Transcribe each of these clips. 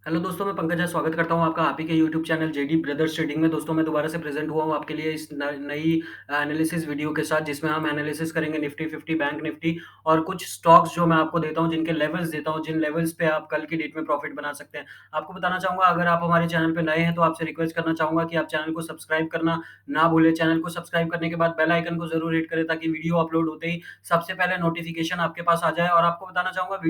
Hello दोस्तों, मैं पंकज है, स्वागत करता हूँ आपका आप ही के YouTube channel JD brothers trading में। दोस्तों, मैं दोबारा से प्रेज़ेंट हुआ हूँ आपके लिए इस न नई एनालिसिस वीडियो के साथ, जिसमें हम एनालिसिस करेंगे निफ्टी 50, बैंक निफ्टी और कुछ स्टॉक्स जो मैं आपको देता हूँ, जिनके लेवल्स देता हूँ, जिन लेवल्स पे आप कल की डेट में प्रॉफ़िट बना सकते हैं। आपको बताना चाहूँगा, अगर आप हमारे चैनल पे नए हैं, तो आपसे रिक्वेस्ट करना चाहूँगा कि आप चैनल को सब्सक्राइब करना ना भूलें। चैनल को सब्सक्राइब करने के बाद बेल आइकन को ज़रूर हिट करें, ताकि वीडियो अपलोड होते ही सबसे पहले नोटिफ़िकेशन आपके पास आ जाए। और आपको बताना चाहूँगा,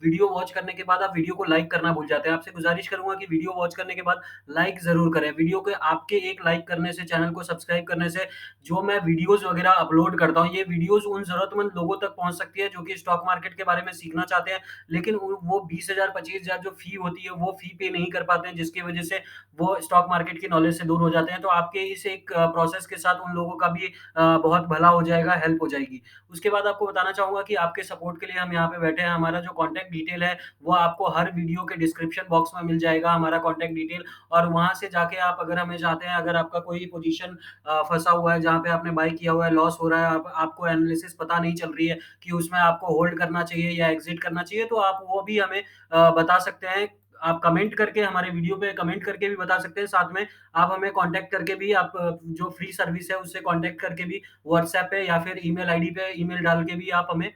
वीडियो वॉच करने के बाद आप वीडियो को लाइक करना भूल जाते हैं। आपसे गुज़ारिश करूँगा कि वीडियो वॉच करने के बाद लाइक ज़रूर करें। वीडियो के आपके एक लाइक करने से, चैनल को सब्सक्राइब करने से, जो मैं वीडियोज़ वग़ैरह अपलोड करता हूँ, ये वीडियोज़ उन ज़रूरतमंद लोगों तक पहुँच सकती है, जो कि स्टॉक मार्केट के बारे में सीखना चाहते हैं, लेकिन वो 20,000 25,000 जो फ़ी होती है, वो फ़ी पे नहीं कर पाते हैं, जिसकी वज़ह से वो स्टॉक मार्केट की नॉलेज से दूर हो जाते हैं। तो आपके इस एक प्रोसेस के साथ उन लोगों का भी बहुत भला हो जाएगा, हेल्प हो जाएगी। उसके बाद आपको बताना चाहूँगा कि आपके सपोर्ट के लिए हम यहाँ पे बैठे हैं। हमारा जो कॉन्टैक्ट डिटेल है, वो आपको हर वीडियो के डिस्क्रिप्शन बॉक्स में मिल जाएगा, हमारा कॉन्टैक्ट डिटेल। और वहाँ से जाके आप अगर हमें चाहते हैं, अगर आपका कोई पोज़ीशन फँसा हुआ है, जहाँ पे आपने बाय किया हुआ है, लॉस हो रहा है, आपको एनालिसिस पता नहीं चल रही है कि उसमें आपको होल्ड करना चाहिए या एग्ज़िट करना चाहिए, तो आप वो भी हमें बता सकते हैं। आप कमेंट करके, हमारे वीडियो पे कमेंट करके भी बता सकते हैं। साथ में आप हमें कॉन्टैक्ट करके भी, आप जो फ्री सर्विस है, उससे कॉन्टैक्ट करके भी व्हाट्सएप पे या फिर ईमेल आईडी पे ईमेल डाल के भी आप हमें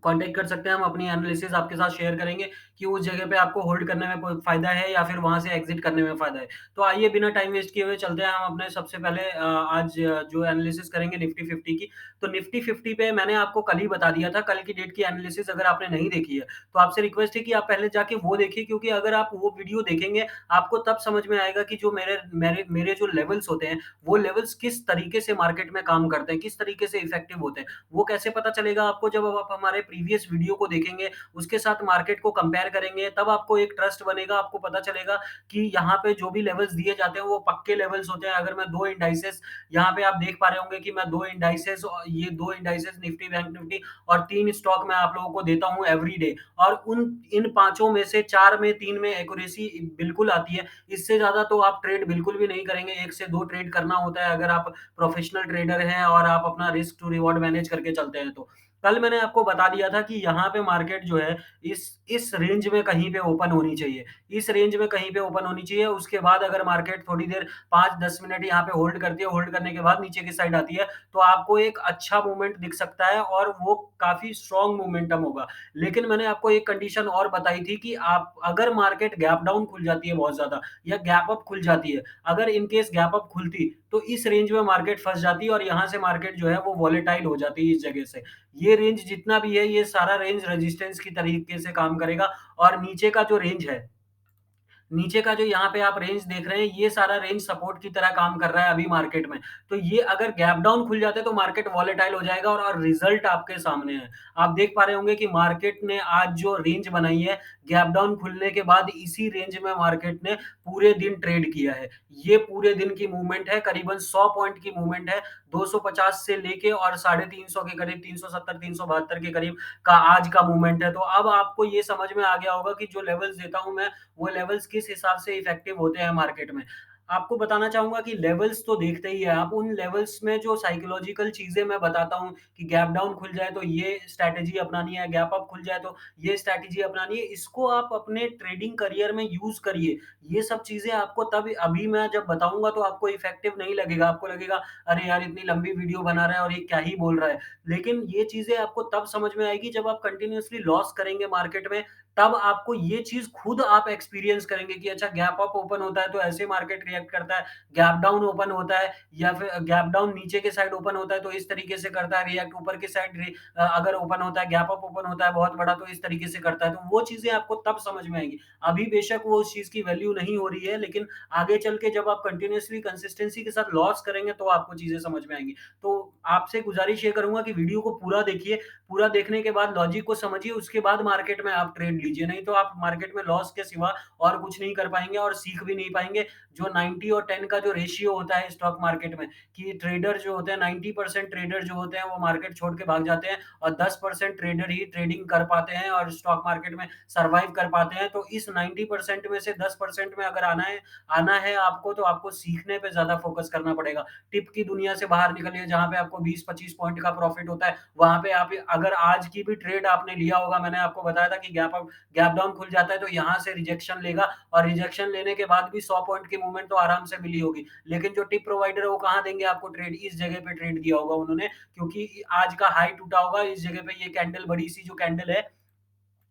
कॉन्टैक्ट कर सकते हैं। हम अपनी एनालिसिस आपके साथ शेयर करेंगे कि उस जगह पे आपको होल्ड करने में कोई फ़ायदा है या फिर वहाँ से एग्ज़िट करने में फ़ायदा है। तो आइए, बिना टाइम वेस्ट किए हुए चलते हैं हम अपने सबसे पहले आज जो एनालिसिस करेंगे निफ्टी 50 की। तो निफ्टी 50 पे मैंने आपको कल ही बता दिया था, कल की डेट की एनालिसिस अगर आपने नहीं देखी है, तो आपसे रिक्वेस्ट है कि आप पहले जाके वो देखिए, क्योंकि अगर आप वो वीडियो देखेंगे, आपको तब समझ में आएगा कि जो मेरे मेरे मेरे जो लेवल्स होते हैं, वो लेवल्स किस तरीके से मार्केट में काम करते हैं, किस तरीके से इफ़ेक्टिव होते हैं। वो कैसे पता चलेगा आपको, जब अब आप हमारे प्रीवियस वीडियो को देखेंगे, उसके साथ मार्केट को कंपेयर करेंगे, तब आपको एक ट्रस्ट बनेगा, आपको पता चलेगा कि यहाँ पे जो भी लेवल्स दिए जाते हैं, वो पक्के लेवल्स होते हैं। अगर मैं 2 इंडाइसेस, यहाँ पे आप देख पा रहे होंगे कि मैं 2 इंडाइसेस, ये 2 इंडाइसेस निफ्टी, बैंक निफ्टी और 3 स्टॉक मैं आप लोगों को देता हूँ एवरी डे, और उन इन पाँचों में से 4 में, 3 में एक्यूरेसी बिल्कुल आती है। इससे ज़्यादा तो आप ट्रेड बिल्कुल भी नहीं करेंगे, 1 से 2 ट्रेड करना होता है, अगर आप प्रोफेशनल ट्रेडर हैं और आप अपना रिस्क टू रिवॉर्ड मैनेज करके चलते हैं तो। कल मैंने आपको बता दिया था कि यहाँ पे मार्केट जो है, इस रेंज में कहीं पे ओपन होनी चाहिए। इस रेंज में कहीं पे ओपन होनी चाहिए, उसके बाद अगर मार्केट थोड़ी देर 5-10 मिनट यहाँ पे होल्ड करती है, होल्ड करने के बाद नीचे की साइड आती है, तो आपको एक अच्छा मूवमेंट दिख सकता है और वो काफ़ी स्ट्रॉन्ग मोमेंटम होगा। लेकिन मैंने आपको एक कंडीशन और बताई थी कि आप अगर मार्केट गैप डाउन खुल जाती है बहुत ज़्यादा, या गैप अप खुल जाती है, अगर इन केस गैप अप खुलती, तो इस रेंज में मार्केट फँस जाती और यहाँ से मार्केट जो है वो वॉलेटाइल हो जाती है इस जगह से। ये रेंज जितना भी है, ये सारा रेंज रेजिस्टेंस की तरीके से काम करेगा। और नीचे का जो रेंज है, नीचे का जो यहाँ पे आप रेंज देख रहे हैं, ये सारा रेंज सपोर्ट की तरह काम कर रहा है अभी मार्केट में। तो ये अगर गैप डाउन खुल जाते हैं, तो मार्केट वॉलेटाइल हो जाएगा और रिज़ल्ट आपके सामने है। आप देख पा रहे होंगे कि मार्केट ने आज जो रेंज बनाई है, गैप डाउन खुलने के बाद इसी रेंज में मार्केट ने पूरे दिन ट्रेड किया है। ये पूरे दिन की मूवमेंट है, करीबन 100 पॉइंट की मूवमेंट है, 250 से लेके और 350 के करीब, 370, 372 के करीब का आज का मूवमेंट है। तो अब आपको ये समझ में आ गया होगा कि जो लेवल्स देता हूँ मैं, वो लेवल्स किस हिसाब से इफेक्टिव होते हैं मार्केट में। आपको बताना चाहूँगा कि लेवल्स तो देखते ही हैं आप, उन लेवल्स में जो साइकोलॉजिकल चीज़ें मैं बताता हूँ कि गैप डाउन खुल जाए तो ये स्ट्रैटेजी अपनानी है, गैप अप खुल जाए तो ये स्ट्रैटेजी अपनानी है, इसको आप अपने ट्रेडिंग करियर में यूज़ करिए। ये सब चीज़ें आपको तब, अभी मैं जब बताऊँगा तो आपको इफेक्टिव नहीं लगेगा, आपको लगेगा अरे यार, इतनी लंबी वीडियो बना रहा है और ये क्या ही बोल रहा है। लेकिन ये चीज़ें आपको तब समझ में आएगी जब आप कंटिन्यूअसली लॉस करेंगे मार्केट में, तब आपको ये चीज़ खुद आप एक्सपीरियंस करेंगे कि अच्छा, गैप अप ओपन होता है तो ऐसे मार्केट रिएक्ट करता है, गैप डाउन ओपन होता है या फिर गैप डाउन नीचे के साइड ओपन होता है तो इस तरीके से करता है रिएक्ट, ऊपर की साइड अगर ओपन होता है, गैप अप ओपन होता है बहुत बड़ा, तो इस तरीके से करता है। तो वो चीज़ें आपको तब समझ में आएँगी। अभी बेशक वो उस चीज़ की वैल्यू नहीं हो रही है, लेकिन आगे चल के जब आप कंटिन्यूअसली कंसिस्टेंसी के साथ लॉस करेंगे, तो आपको चीज़ें समझ में आएँगी। तो आपसे गुज़ारिश ये करूँगा कि वीडियो को पूरा देखिए, पूरा देखने के बाद लॉजिक को समझिए, उसके बाद मार्केट में आप ट्रेड लीजिए, नहीं तो आप मार्केट में लॉस के सिवा और कुछ नहीं कर पाएँगे और सीख भी नहीं पाएँगे। जो 90 और 10 का जो रेशियो होता है स्टॉक मार्केट में, कि ट्रेडर जो होते हैं, 90% ट्रेडर जो होते हैं, वो मार्केट छोड़ के भाग जाते हैं और 10% ट्रेडर ही ट्रेडिंग कर पाते हैं और स्टॉक मार्केट में सर्वाइव कर पाते हैं। तो इस 90% में से 10% में अगर आना है आपको, तो आपको सीखने पे ज़्यादा फ़ोकस करना पड़ेगा। टिप की दुनिया से बाहर निकलिए, जहाँ पे आपको 20-25 पॉइंट का प्रॉफ़िट होता है। वहाँ पे आप, अगर आज की भी ट्रेड आपने लिया होगा, मैंने आपको बताया था कि गैप अप गैप डाउन खुल जाता है तो यहाँ से रिजेक्शन लेगा और रिजेक्शन लेने के बाद भी 100 पॉइंट की मूवमेंट तो आराम से मिली होगी। लेकिन जो टिप प्रोवाइडर है वो कहाँ देंगे आपको ट्रेड? इस जगह पे ट्रेड दिया होगा उन्होंने, क्योंकि आज का हाई टूटा होगा, इस जगह पे ये कैंडल बड़ी-सी जो कैंडल है,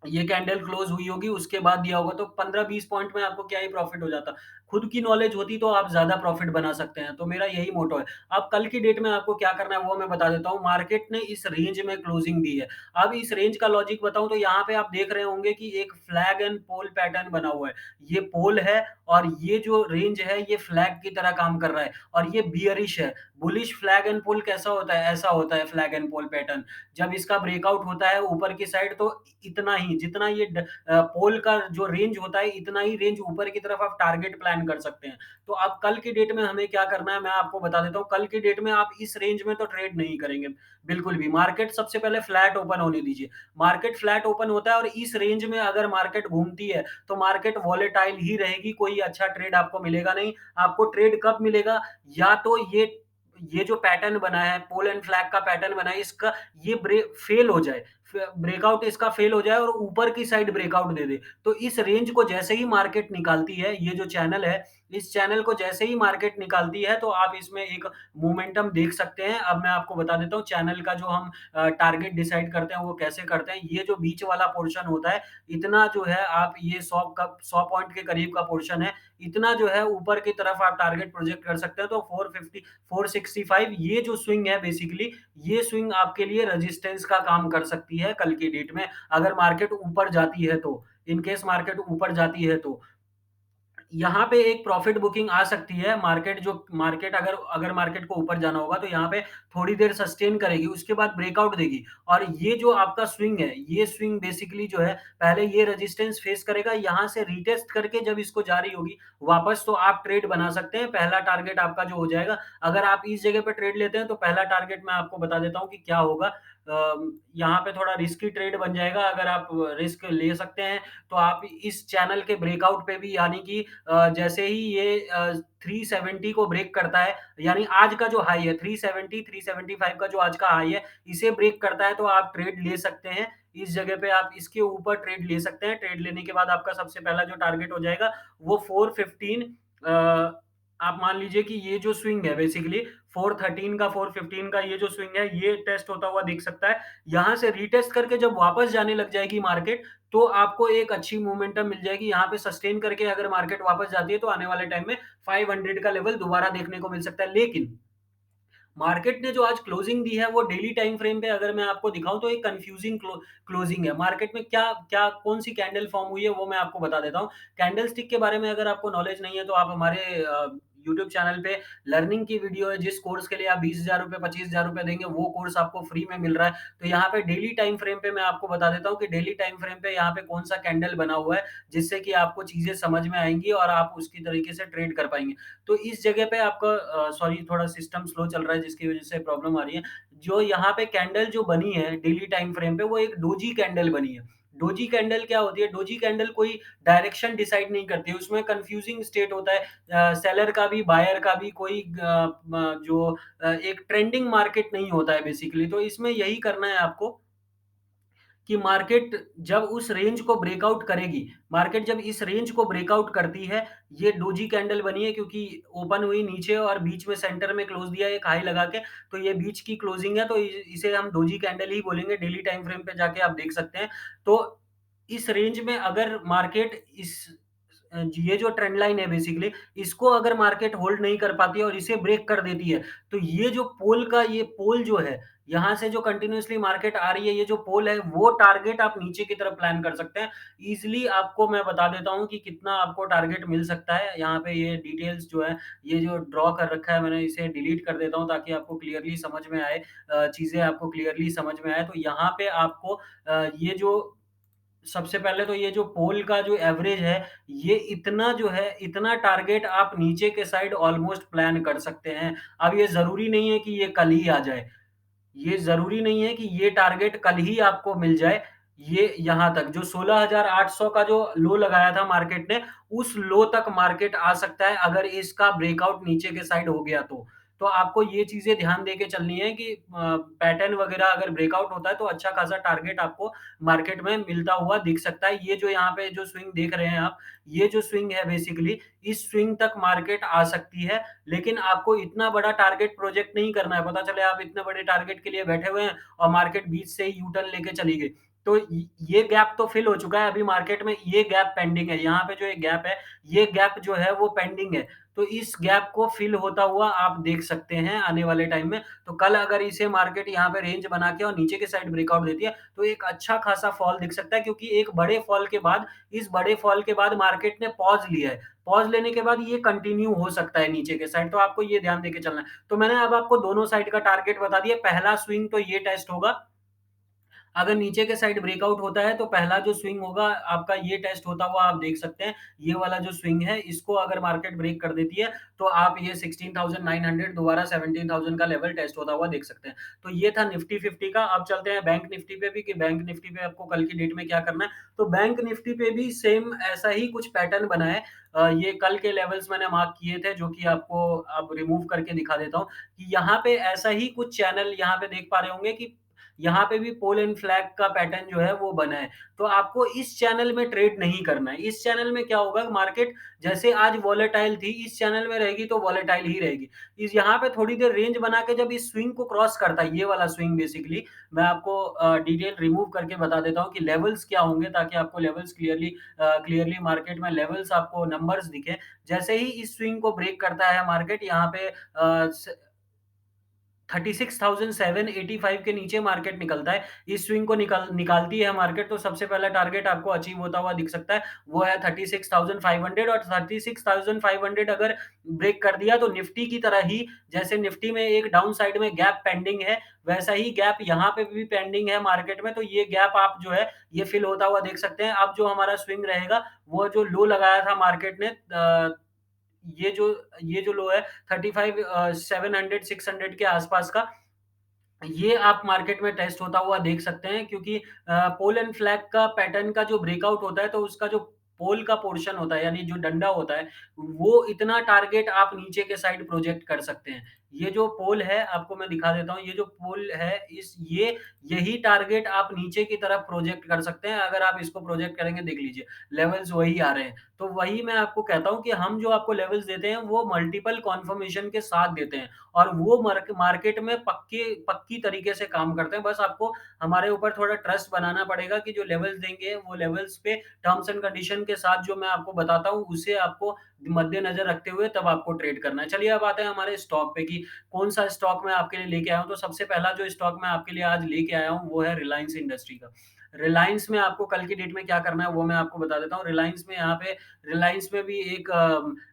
ये कैंडल क्लोज हुई होगी, उसके बाद दिया होगा, तो 15-20 पॉइंट में आपको क्या ही प्रॉफिट हो जाता। खुद की नॉलेज होती तो आप ज़्यादा प्रॉफिट बना सकते हैं, तो मेरा यही मोटो है। अब कल की डेट में आपको क्या करना है वो मैं बता देता हूँ। मार्केट ने इस रेंज में क्लोजिंग दी है। अब इस रेंज का लॉजिक बताऊँ तो यहाँ पे आप देख रहे होंगे कि एक फ्लैग एंड पोल पैटर्न बना हुआ है। ये पोल है और ये जो रेंज है ये फ्लैग की तरह काम कर रहा है और ये बियरिश है। बुलिश फ्लैग एंड पोल कैसा होता है? ऐसा होता है फ्लैग एंड पोल पैटर्न। जब इसका ब्रेकआउट होता है ऊपर की साइड तो इतना ही जितना ये पोल का जो रेंज होता है इतना ही रेंज ऊपर की तरफ आप टारगेट प्लान कर सकते हैं। तो अब कल की डेट में हमें क्या करना है मैं आपको बता देता हूँ। कल की डेट में आप इस रेंज में तो ट्रेड नहीं करेंगे बिल्कुल भी। मार्केट सबसे पहले फ्लैट ओपन होने दीजिए। मार्केट फ्लैट ओपन होता है और इस रेंज में अगर मार्केट घूमती है तो मार्केट वॉलेटाइल ही रहेगी, कोई अच्छा ट्रेड आपको मिलेगा नहीं। आपको ट्रेड कब मिलेगा? या तो ये जो पैटर्न बना है, पोल एंड फ्लैग का पैटर्न बना है, इसका ये फेल हो जाए, ब्रेकआउट इसका फेल हो जाए और ऊपर की साइड ब्रेकआउट दे दे। तो इस रेंज को जैसे ही मार्केट निकालती है, ये जो चैनल है, इस चैनल को जैसे ही मार्केट निकालती है तो आप इसमें एक मोमेंटम देख सकते हैं। अब मैं आपको बता देता हूँ चैनल का जो हम टारगेट डिसाइड करते हैं वो कैसे करते हैं। ये जो बीच वाला पोर्शन होता है, इतना जो है आप ये 100 पॉइंट के करीब का पोर्शन है, इतना जो है ऊपर की तरफ आप टारगेट प्रोजेक्ट कर सकते हैं। तो 450 465 ये जो स्विंग है बेसिकली, ये स्विंग आपके लिए रेजिस्टेंस का काम कर सकती है कल की डेट में, अगर मार्केट ऊपर जाती है तो। इन केस मार्केट ऊपर जाती है तो। यहाँ पे एक प्रॉफिट बुकिंग आ सकती है। मार्केट अगर अगर मार्केट को ऊपर जाना होगा तो यहाँ पे थोड़ी देर सस्टेन करेगी, उसके बाद ब्रेकआउट देगी और ये जो आपका स्विंग है, ये स्विंग बेसिकली जो है पहले ये रेजिस्टेंस फेस करेगा, यहाँ से रीटेस्ट करके जब इसको जा रही होगी वापस तो आप ट्रेड बना सकते हैं। पहला टारगेट आपका जो हो जाएगा, अगर आप इस जगह पे ट्रेड लेते हैं तो पहला टारगेट मैं आपको बता देता हूँ कि क्या होगा। यहाँ पे थोड़ा रिस्की ट्रेड बन जाएगा, अगर आप रिस्क ले सकते हैं तो आप इस चैनल के ब्रेकआउट पे भी, यानी कि जैसे ही ये 370 को ब्रेक करता है, यानी आज का जो हाई है 370 375 का जो आज का हाई है, इसे ब्रेक करता है तो आप ट्रेड ले सकते हैं। इस जगह पे आप इसके ऊपर ट्रेड ले सकते हैं। ट्रेड लेने के बाद आपका सबसे पहला जो टारगेट हो जाएगा वो 415, आप मान लीजिए कि ये जो स्विंग है बेसिकली 413 का 415 का ये जो स्विंग है ये टेस्ट होता हुआ दिख सकता है। यहाँ से रीटेस्ट करके जब वापस जाने लग जाएगी मार्केट तो आपको एक अच्छी मोमेंटम मिल जाएगी। यहाँ पे सस्टेन करके अगर मार्केट वापस जाती है तो आने वाले टाइम में 500 का लेवल दोबारा देखने को मिल सकता है। लेकिन मार्केट ने जो आज क्लोजिंग दी है वो डेली टाइम फ्रेम पे अगर मैं आपको दिखाऊँ तो एक कन्फ्यूजिंग क्लोजिंग है। मार्केट में क्या क्या कौन-सी कैंडल फॉर्म हुई है वो मैं आपको बता देता हूँ। कैंडलस्टिक के बारे में अगर आपको नॉलेज नहीं है तो आप हमारे यूट्यूब चैनल पे लर्निंग की वीडियो है, जिस कोर्स के लिए आप ₹20,000 ₹25,000 देंगे वो कोर्स आपको फ्री में मिल रहा है। तो यहाँ पे डेली टाइम फ्रेम पे मैं आपको बता देता हूँ कि डेली टाइम फ्रेम पे यहाँ पे कौन-सा कैंडल बना हुआ है, जिससे कि आपको चीज़ें समझ में आएँगी और आप उसकी तरीके से ट्रेड कर पाएँगे। तो इस जगह पे आपका सॉरी थोड़ा सिस्टम स्लो चल रहा है जिसकी वज़ह से प्रॉब्लम आ रही है। जो यहाँ पे कैंडल जो बनी है डेली टाइम फ्रेम पे वो एक डोजी कैंडल बनी है। डोजी कैंडल क्या होती है? डोजी कैंडल कोई डायरेक्शन डिसाइड नहीं करती है, उसमें कन्फ्यूजिंग स्टेट होता है। सेलर का भी, बायर का भी कोई एक ट्रेंडिंग मार्केट नहीं होता है बेसिकली। तो इसमें यही करना है आपको कि मार्केट जब उस रेंज को ब्रेकआउट करेगी, मार्केट जब इस रेंज को ब्रेकआउट करती है, ये डोजी कैंडल बनी है क्योंकि ओपन हुई नीचे और बीच में सेंटर में क्लोज़ दिया एक हाई लगा के, तो ये बीच की क्लोजिंग है तो इसे हम डोजी कैंडल ही बोलेंगे। डेली टाइम फ्रेम पे जाके आप देख सकते हैं। तो इस रेंज में अगर मार्केट ये जो ट्रेंड लाइन है बेसिकली, इसको अगर मार्केट होल्ड नहीं कर पाती है और इसे ब्रेक कर देती है, तो ये जो ये पोल जो है, यहाँ से जो कंटिन्यूअसली मार्केट आ रही है, ये जो पोल है, वो टारगेट आप नीचे की तरफ प्लान कर सकते हैं। ईज़िली आपको मैं बता देता हूँ कि कितना आपको टारगेट मिल सकता है। यहाँ पे ये डिटेल्स जो है, ये जो ड्रॉ कर रखा है मैंने, इसे डिलीट कर देता हूँ ताकि आपको क्लियरली समझ में आए, चीज़ें आपको क्लियरली समझ में आए। तो यहाँ पे आपको ये जो सबसे पहले तो ये जो पोल का जो एवरेज है, ये इतना जो है, इतना टारगेट आप नीचे के साइड ऑलमोस्ट प्लान कर सकते हैं। अब ये ज़रूरी नहीं है कि ये कल ही आ जाए। ये ज़रूरी नहीं है कि ये टारगेट कल ही आपको मिल जाए। ये यहाँ तक जो 16,800 का जो लो लगाया था मार्केट ने, उस लो तक मार्केट आ सकता है अगर इसका ब्रेकआउट नीचे के साइड हो गया तो। तो आपको ये चीज़ें ध्यान देके चलनी है कि पैटर्न वगैरह अगर ब्रेकआउट होता है तो अच्छा खासा टारगेट आपको मार्केट में मिलता हुआ दिख सकता है। ये जो यहाँ पे जो स्विंग देख रहे हैं आप, ये जो स्विंग है बेसिकली, इस स्विंग तक मार्केट आ सकती है, लेकिन आपको इतना बड़ा टारगेट प्रोजेक्ट नहीं करना है। पता चले आप इतने बड़े टारगेट के लिए बैठे हुए हैं और मार्केट बीच से ही यू टर्न लेके चली गई। तो ये गैप तो फिल हो चुका है, अभी मार्केट में ये गैप पेंडिंग है। यहाँ पे जो एक गैप है, ये गैप जो है वो पेंडिंग है। तो इस गैप को फिल होता हुआ आप देख सकते हैं आने वाले टाइम में। तो कल अगर इसे मार्केट यहाँ पे रेंज बना के और नीचे की साइड ब्रेकआउट देती है, तो एक अच्छा खासा फॉल दिख सकता है, क्योंकि एक बड़े फॉल के बाद, इस बड़े फॉल के बाद मार्केट ने पॉज़ लिया है। पॉज़ लेने के बाद ये कंटिन्यू हो सकता है नीचे के साइड, तो आपको ये ध्यान देके चलना है। तो मैंने अब आपको दोनों साइड का टारगेट बता दिया। पहला स्विंग तो ये टेस्ट होगा, अगर नीचे के साइड ब्रेकआउट होता है तो पहला जो स्विंग होगा आपका ये टेस्ट होता हुआ आप देख सकते हैं। ये वाला जो स्विंग है, इसको अगर मार्केट ब्रेक कर देती है तो आप ये 16,900 दोबारा 17,000 का लेवल टेस्ट होता हुआ देख सकते हैं। तो ये था निफ्टी 50 का। अब चलते हैं बैंक निफ्टी पे भी, कि बैंक निफ्टी पे आपको कल की डेट में क्या करना है। तो बैंक निफ्टी पे भी सेम ऐसा ही कुछ पैटर्न बना है। ये कल के लेवल्स मैंने मार्क किए थे, जो कि आपको अब रिमूव करके दिखा देता हूँ, कि यहाँ पे ऐसा ही कुछ चैनल यहाँ पे देख पा रहे होंगे कि यहाँ पे भी पोल एंड फ्लैग का पैटर्न जो है वो बना है। तो आपको इस चैनल में ट्रेड नहीं करना है। इस चैनल में क्या होगा, मार्केट जैसे आज वोलेटाइल थी, इस चैनल में रहेगी तो वोलेटाइल ही रहेगी। इस यहाँ पे थोड़ी देर रेंज बना के जब इस स्विंग को क्रॉस करता है, ये वाला स्विंग बेसिकली, मैं आपको डिटेल रिमूव करके बता देता हूँ कि लेवल्स क्या होंगे, ताकि आपको लेवल्स क्लियरली मार्केट में लेवल्स आपको नंबर्स दिखें। जैसे ही इस स्विंग को ब्रेक करता है मार्केट, यहाँ पे 36,785 के नीचे मार्केट निकलता है। इस स्विंग को निकालती है मार्केट, तो सबसे पहला टारगेट आपको अचीव होता हुआ दिख सकता है, वो है 36,500। और 36,500 अगर ब्रेक कर दिया तो निफ्टी की तरह ही, जैसे निफ्टी में एक डाउन साइड में गैप पेंडिंग है, वैसा ही गैप यहाँ पे भी पेंडिंग है मार्केट में। तो ये गैप आप जो है, ये फिल होता हुआ देख सकते हैं। अब जो हमारा स्विंग रहेगा, वो जो लो लगाया था मार्केट ने, ये जो ये जो लो है 35 700 600 के आसपास का, ये आप मार्केट में टेस्ट होता हुआ देख सकते हैं, क्योंकि पोल एंड फ्लैग का पैटर्न का जो ब्रेकआउट होता है, तो उसका जो पोल का पोर्शन होता है, यानी जो डंडा होता है, वो इतना टारगेट आप नीचे के साइड प्रोजेक्ट कर सकते हैं। ये जो पोल है, आपको मैं दिखा देता हूँ, ये जो पोल है, इस ये यही टारगेट आप नीचे की तरफ प्रोजेक्ट कर सकते हैं। अगर आप इसको प्रोजेक्ट करेंगे, देख लीजिए, लेवल्स वही आ रहे हैं। तो वही मैं आपको कहता हूँ कि हम जो आपको लेवल्स देते हैं, वो मल्टीपल कन्फर्मेशन के साथ देते हैं। और वो मार्केट में पक्की तरीके से काम करते हैं। बस आपको हमारे ऊपर थोड़ा ट्रस्ट बनाना पड़ेगा कि जो लेवल्स देंगे, वो लेवल्स पे टर्म्स एंड कंडीशन के साथ जो मैं आपको बताता हूँ, उसे आपको मद्देनज़र रखते हुए तब आपको ट्रेड करना है। चलिए अब आते हैं हमारे स्टॉक पे, कि कौन-सा स्टॉक मैं आपके लिए लेके आया हूँ। तो सबसे पहला जो स्टॉक मैं आपके लिए आज लेके आया हूँ, वो है रिलायंस इंडस्ट्री का। रिलायंस में आपको कल की डेट में क्या करना है, वो मैं आपको बता देता हूँ। रिलायंस में भी एक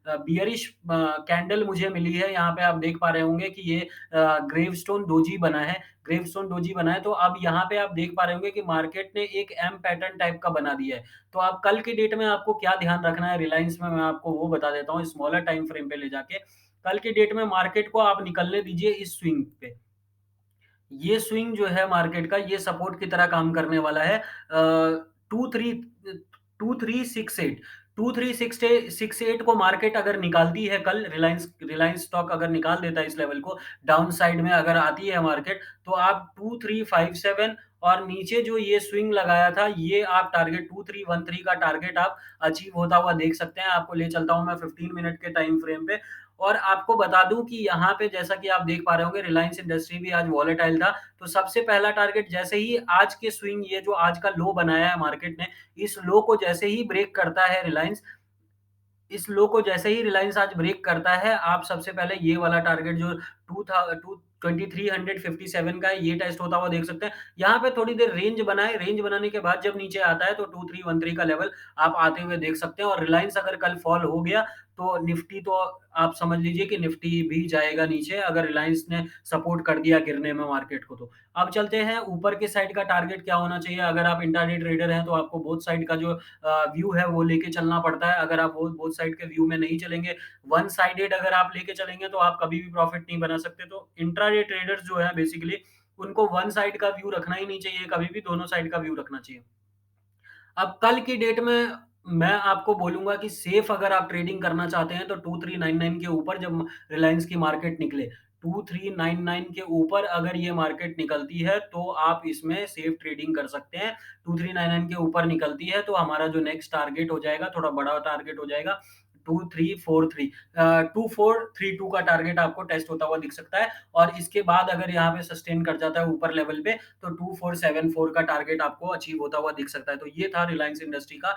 बियरिश कैंडल मुझे मिली है। यहाँ पे आप देख पा रहे होंगे कि ये ग्रेवस्टोन डोजी बना है। ग्रेवस्टोन डोजी बना है, तो अब यहाँ पे आप देख पा रहे होंगे कि मार्केट ने एक एम पैटर्न टाइप का बना दिया है। तो अब कल की डेट में आपको क्या ध्यान रखना है रिलायंस में, मैं आपको वो बता देता हूँ स्मॉलर टाइम फ्रेम पे ले जाके। कल की डेट में मार्केट को आप निकलने दीजिए इस स्विंग पे। ये स्विंग जो है मार्केट का, ये सपोर्ट की तरह काम करने वाला है। 2-3 2368 2368 को मार्केट अगर निकालती है कल, रिलायंस रिलायंस स्टॉक अगर निकाल देता है इस लेवल को, डाउन साइड में अगर आती है मार्केट, तो आप 2357 और नीचे जो ये स्विंग लगाया था, ये आप टारगेट 2313 का टारगेट आप अचीव होता हुआ देख सकते हैं। आपको ले चलता हूँ मैं 15 मिनट के टाइम फ्रेम पे, और आपको बता दूँ कि यहाँ पे जैसा कि आप देख पा रहे होंगे, रिलायंस इंडस्ट्री भी आज वॉलेटाइल था। तो सबसे पहला टारगेट, जैसे ही आज के स्विंग, ये जो आज का लो बनाया है मार्केट ने, इस लो को जैसे ही ब्रेक करता है रिलायंस, इस लो को जैसे ही रिलायंस आज ब्रेक करता है, आप सबसे पहले ये वाला टारगेट जो 2357 का है, ये टेस्ट होता हुआ देख सकते हैं। यहाँ पे थोड़ी देर रेंज बनाए, रेंज बनाने के बाद जब नीचे आता है तो 2313 का लेवल आप आते हुए देख सकते हैं। और रिलायंस अगर कल फॉल हो गया, तो निफ्टी तो आप समझ लीजिए कि निफ्टी भी जाएगा नीचे, अगर रिलायंस ने सपोर्ट कर दिया गिरने में मार्केट को तो। अब चलते हैं ऊपर के साइड का टारगेट क्या होना चाहिए। अगर आप इंट्राडे ट्रेडर हैं, तो आपको बोथ साइड का जो व्यू है वो लेके चलना पड़ता है। अगर आप बोथ साइड के व्यू में नहीं चलेंगे, वन साइडेड अगर आप लेके चलेंगे, तो आप कभी भी प्रॉफिट नहीं बना सकते। तो इंट्राडे ट्रेडर्स जो है बेसिकली, उनको वन साइड का व्यू रखना ही नहीं चाहिए, कभी भी दोनों साइड का व्यू रखना चाहिए। अब कल की डेट में मैं आपको बोलूँगा कि सेफ अगर आप ट्रेडिंग करना चाहते हैं, तो 2399 के ऊपर जब रिलायंस की मार्केट निकले, 2399 के ऊपर अगर ये मार्केट निकलती है, तो आप इसमें सेफ ट्रेडिंग कर सकते हैं। 2399 के ऊपर निकलती है, तो हमारा जो नेक्स्ट टारगेट हो जाएगा, थोड़ा बड़ा टारगेट हो जाएगा, 2343 2432 का टारगेट आपको टेस्ट होता हुआ दिख सकता है और इसके बाद अगर यहाँ पे सस्टेन कर जाता है ऊपर लेवल पे, तो 2474 का टारगेट आपको अचीव होता हुआ दिख सकता है। तो ये था रिलायंस इंडस्ट्री का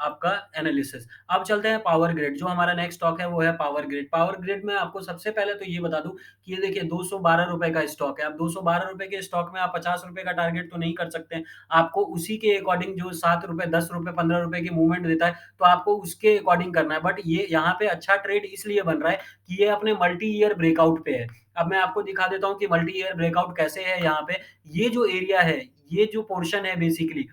आपका एनालिसिस। अब चलते हैं पावर ग्रिड, जो हमारा नेक्स्ट स्टॉक है वो है पावर ग्रिड। पावर ग्रिड में आपको सबसे पहले तो ये बता दूँ कि ये देखिए ₹212 का स्टॉक है। अब ₹212 के स्टॉक में आप ₹50 का टारगेट तो नहीं कर सकते हैं। आपको उसी के अकॉर्डिंग जो ₹7, ₹10, ₹15 की मूवमेंट देता है, तो आपको उसके अकॉर्डिंग करना है। बट ये यहाँ पे अच्छा ट्रेड इसलिए बन रहा है कि ये अपने मल्टी ईयर ब्रेकआउट पे है। अब मैं आपको दिखा देता हूँ कि मल्टी ईयर ब्रेकआउट कैसे है यहाँ पे। ये जो एरिया है, ये जो पोर्शन है बेसिकली,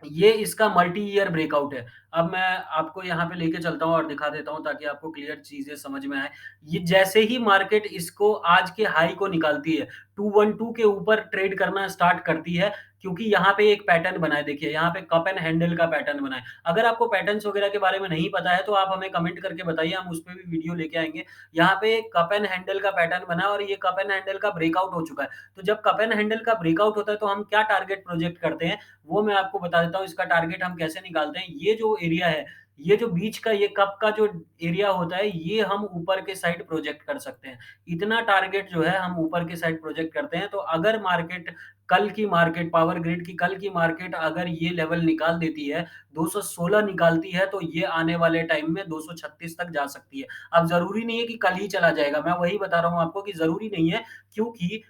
ये इसका मल्टी ईयर ब्रेकआउट है। अब मैं आपको यहाँ पे लेके चलता हूँ और दिखा देता हूँ ताकि आपको क्लियर चीज़ें समझ में आए। ये जैसे ही मार्केट इसको आज के हाई को निकालती है, 212 के ऊपर ट्रेड करना स्टार्ट करती है, क्योंकि यहाँ पे एक पैटर्न बना है, देखिए यहाँ पे कप एंड हैंडल का पैटर्न बना है। अगर आपको पैटर्न्स वगैरह के बारे में नहीं पता है, तो आप हमें कमेंट करके बताइए, हम उस पे भी वीडियो लेके आएँगे। यहाँ पे एक कप एंड हैंडल का पैटर्न बना है और ये कप एंड हैंडल का ब्रेकआउट हो चुका है। तो जब कप एंड हैंडल का ब्रेकआउट होता है, तो हम क्या टारगेट प्रोजेक्ट करते हैं, वो मैं आपको बता देता हूँ। इसका टारगेट हम कैसे निकालते हैं। ये जो एरिया है, ये जो बीच का ये कप का जो एरिया होता है, ये हम ऊपर के साइड प्रोजेक्ट कर सकते हैं। इतना टारगेट जो है हम ऊपर के साइड प्रोजेक्ट करते हैं। तो अगर मार्केट कल की मार्केट पावर ग्रिड की कल की मार्केट अगर ये लेवल निकाल देती है, 216 निकालती है, तो ये आने वाले टाइम में 236 तक जा सकती है। अब ज़रूरी नहीं है कि कल ही चला जाएगा, मैं वही बता रहा हूँ आपको कि ज़रूरी नहीं है, क्योंकि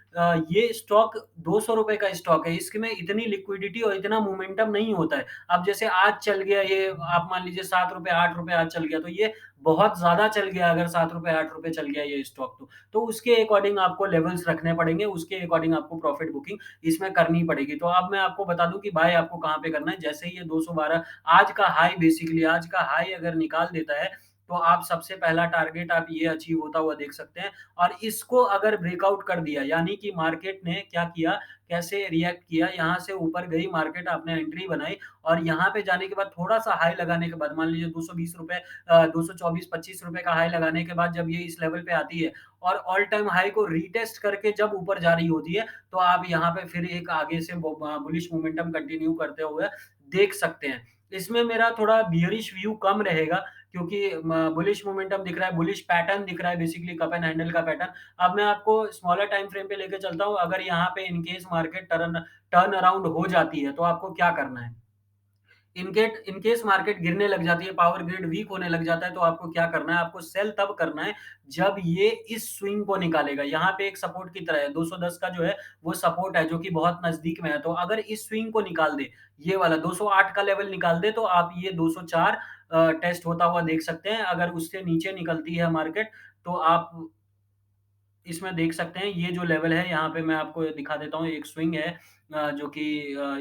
ये स्टॉक ₹200 का स्टॉक है, इसमें इतनी लिक्विडिटी और इतना मोमेंटम नहीं होता है। अब जैसे आज चल गया ये, आप मान लीजिए ₹7 ₹8 आज चल गया, तो ये बहुत ज़्यादा चल गया, अगर ₹7 ₹8 चल गया ये स्टॉक तो उसके अकॉर्डिंग आपको लेवल्स रखने पड़ेंगे, उसके अकॉर्डिंग आपको प्रॉफिट बुकिंग इसमें करनी पड़ेगी। तो अब मैं आपको बता दूँ कि बाय आपको कहाँ पे करना है, जैसे ही ये 212 आज का हाई, बेसिकली आज का हाई अगर निकाल देता है, तो आप सबसे पहला टारगेट आप ये अचीव होता हुआ देख सकते हैं। और इसको अगर ब्रेकआउट कर दिया, यानी कि मार्केट ने क्या किया, कैसे रिएक्ट किया, यहाँ से ऊपर गई मार्केट, आपने एंट्री बनाई और यहाँ पे जाने के बाद थोड़ा-सा हाई लगाने के बाद, मान लीजिए ₹220 ₹224-25 का हाई लगाने के बाद जब ये इस लेवल पे आती है और ऑल टाइम हाई को रीटेस्ट करके जब ऊपर जा रही होती है, तो आप यहाँ पे फिर एक आगे से बुलिश मोमेंटम कंटिन्यू करते हुए देख सकते हैं। इसमें मेरा थोड़ा बियरिश व्यू कम रहेगा, क्योंकि बुलिश मोमेंटम दिख रहा है, बुलिश पैटर्न दिख रहा है, बेसिकली कप एंड हैंडल का पैटर्न। अब मैं आपको स्मॉलर टाइम फ्रेम पे लेके चलता हूँ, अगर यहाँ पे in case market turn turn around हो जाती है, तो आपको क्या करना है? इन केस मार्केट गिरने लग जाती है, पावर ग्रिड वीक होने लग जाता है, तो आपको क्या करना है? आपको सेल तब करना है जब ये इस स्विंग को निकालेगा। यहाँ पे एक सपोर्ट की तरह है, 210 का जो है वो सपोर्ट है, जो कि बहुत नज़दीक में है। तो अगर इस स्विंग को निकाल दे, ये वाला 208 का लेवल निकाल दे, तो आप ये 204 टेस्ट होता हुआ देख सकते हैं। अगर उससे नीचे निकलती है मार्केट, तो आप इसमें देख सकते हैं, ये जो लेवल है, यहाँ पे मैं आपको दिखा देता हूँ, एक स्विंग है जो कि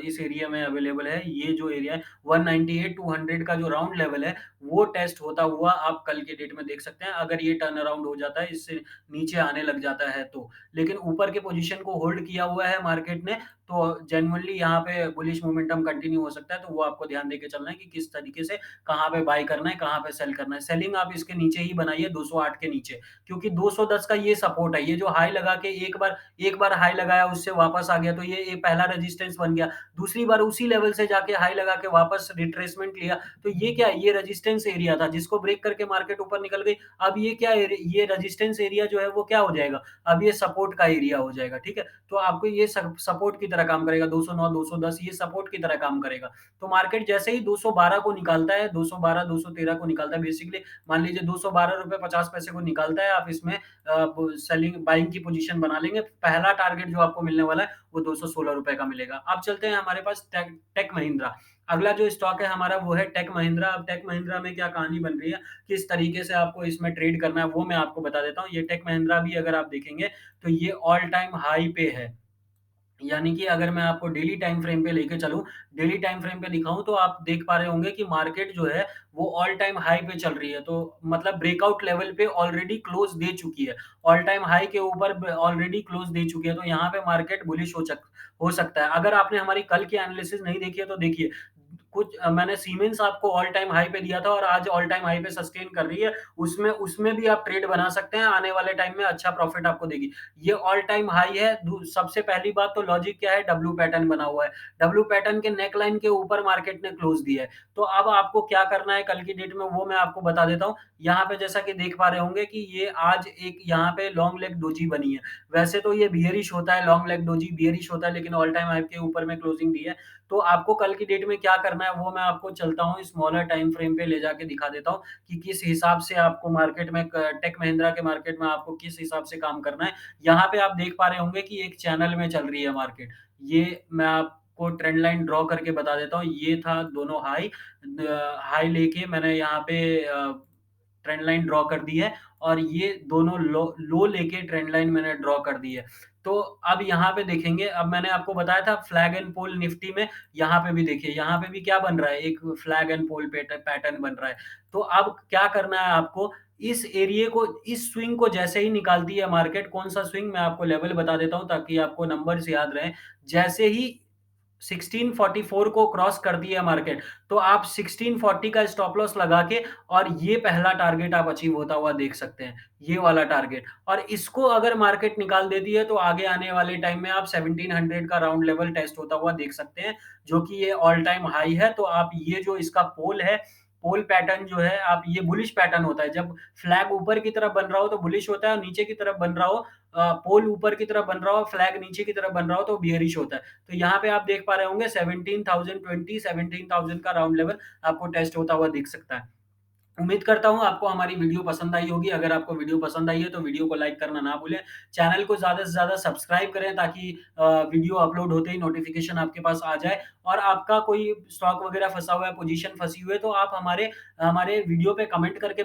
इस एरिया में अवेलेबल है। ये जो एरिया है 198 200 का जो राउंड लेवल है, वो टेस्ट होता हुआ आप कल के डेट में देख सकते हैं, अगर ये टर्न अराउंड हो जाता है, इससे नीचे आने लग जाता है तो। लेकिन ऊपर के पोज़ीशन को होल्ड किया हुआ है मार्केट ने, तो जेन्युइनली यहाँ पे बुलिश मोमेंटम कंटिन्यू हो सकता है, तो वो आपको ध्यान देके चलना है कि किस तरीके से कहाँ पे बाय करना है, कहाँ पे सेल करना है। सेलिंग आप इसके नीचे ही बनाइए, 208 के नीचे। क्योंकि 210 का ये सपोर्ट है, ये जो हाई लगा के एक बार हाई लगाया, उससे वापस आ गया, तो ये पहला रेजिस्टेंस बन गया। दूसरी बार उसी लेवल से जाके हाई लगा के वापस रिट्रेसमेंट लिया, तो ये क्या है? ये रेजिस्टेंस एरिया था, जिसको ब्रेक करके मार्केट ऊपर निकल गई। अब ये क्या ये रेजिस्टेंस एरिया जो है वो क्या हो जाएगा? अब ये सपोर्ट का एरिया हो जाएगा, ठीक है? तो आपको ये सपोर्ट की तरह काम करेगा, 209 210 ये सपोर्ट की तरह काम करेगा। तो मार्केट जैसे ही 212 को निकालता है, 212 213 को निकालता है, बेसिकली मान लीजिए ₹212 50 पैसे को निकालता है, आप इसमें सेलिंग बाइंग की पोजीशन बना लेंगे। पहला टारगेट जो आपको मिलने वाला है, वो ₹216 का मिलेगा। अब चलते हैं हमारे पास टेक टेक महिंद्रा। अगला जो स्टॉक है हमारा, वो है टेक महिंद्रा। अब टेक महिंद्रा में क्या कहानी बन रही है, किस तरीके से आपको इसमें ट्रेड करना है, वो मैं आपको बता देता हूँ। ये टेक महिंद्रा भी अगर आप देखेंगे, तो ये ऑल टाइम हाई पे है। यानी कि अगर मैं आपको डेली टाइम फ्रेम पे लेके चलूँ, डेली टाइम फ्रेम पे दिखाऊँ, तो आप देख पा रहे होंगे कि मार्केट जो है वो ऑल टाइम हाई पे चल रही है। तो मतलब ब्रेकआउट लेवल पे ऑलरेडी क्लोज़ दे चुकी है। ऑल टाइम हाई के ऊपर ब ऑलरेडी क्लोज़ दे चुकी है, तो यहाँ पे मार्केट बुलिश हो सकता है। अगर आपने हमारी कल की एनालिसिस नहीं देखी है, तो देखिए, मैंने सीमेंस आपको ऑल टाइम हाई पे दिया था और आज ऑल टाइम हाई पे सस्टेन कर रही है। उसमें उसमें भी आप ट्रेड बना सकते हैं, आने वाले टाइम में अच्छा प्रॉफिट आपको देगी। ये ऑल टाइम हाई है। सबसे पहली बात तो लॉजिक क्या है, डब्ल्यू पैटर्न बना हुआ है। डब्ल्यू पैटर्न के नेक लाइन के ऊपर मार्केट ने क्लोज दिया है। तो अब आपको क्या करना है कल की डेट में, वो मैं आपको बता देता हूँ। यहाँ पे जैसा कि देख पा रहे होंगे कि ये आज एक यहाँ पे लॉन्ग लेग डोजी बनी है। वैसे तो ये बियरिश होता है, लॉन्ग लेग डोजी बियरिश होता है, लेकिन ऑल टाइम हाई के ऊपर में क्लोजिंग दी है। तो आपको कल की डेट में क्या करना है, वो मैं आपको चलता हूँ स्मॉलर टाइम फ्रेम पे ले जाके दिखा देता हूँ कि किस हिसाब से आपको मार्केट में टेक महिंद्रा के मार्केट में आपको किस हिसाब से काम करना है। यहाँ पे आप देख पा रहे होंगे कि एक चैनल में चल रही है मार्केट। ये मैं आपको ट्रेंड लाइन ड्रॉ करके बता देता हूँ। ये था दोनों हाई, हाई लेके मैंने यहाँ पे ट्रेंड लाइन ड्रॉ कर दी है और ये दोनों लो लो लेके ट्रेंड लाइन मैंने ड्रॉ कर दी है। तो अब यहाँ पे देखेंगे, अब मैंने आपको बताया था फ्लैग एंड पोल निफ्टी में, यहाँ पे भी देखिए, यहाँ पे भी क्या बन रहा है, एक फ्लैग एंड पोल पैटर्न बन रहा है। तो अब क्या करना है आपको, इस एरिये को, इस स्विंग को जैसे ही निकालती है मार्केट, कौन-सा स्विंग, मैं आपको लेवल बता देता हूँ ताकि आपको नंबर्स याद रहें। जैसे ही 1644 को क्रॉस कर दिया मार्केट, तो आप 1640 का स्टॉप लॉस लगा के और ये पहला टारगेट आप अचीव होता हुआ देख सकते हैं, ये वाला टारगेट। और इसको अगर मार्केट निकाल देती है, तो आगे आने वाले टाइम में आप 1700 का राउंड लेवल टेस्ट होता हुआ देख सकते हैं, जो कि ये ऑल टाइम हाई है। तो आप ये जो इसका पोल है, पोल पैटर्न जो है, आप ये बुलिश पैटर्न होता है। जब फ्लैग ऊपर की तरफ बन रहा हो तो बुलिश होता है, और नीचे की तरफ बन रहा हो, पोल ऊपर की तरफ बन रहा हो, फ्लैग नीचे की तरफ बन रहा हो, तो बियरिश होता है। तो यहाँ पे आप देख पा रहे होंगे 17,020 17,000 का राउंड लेवल आपको टेस्ट होता हुआ दिख सकता है। उम्मीद करता हूँ आपको हमारी वीडियो पसंद आई होगी। अगर आपको वीडियो पसंद आई है तो वीडियो को लाइक करना ना भूलें। चैनल को ज़्यादा से ज़्यादा सब्सक्राइब करें ताकि वीडियो अपलोड होते ही नोटिफ़िकेशन आपके पास आ जाए। और आपका कोई स्टॉक वगैरह फँसा हुआ है, पोज़ीशन फँसी हुई है, तो आप हमारे हमारे वीडियो पे कमेंट करके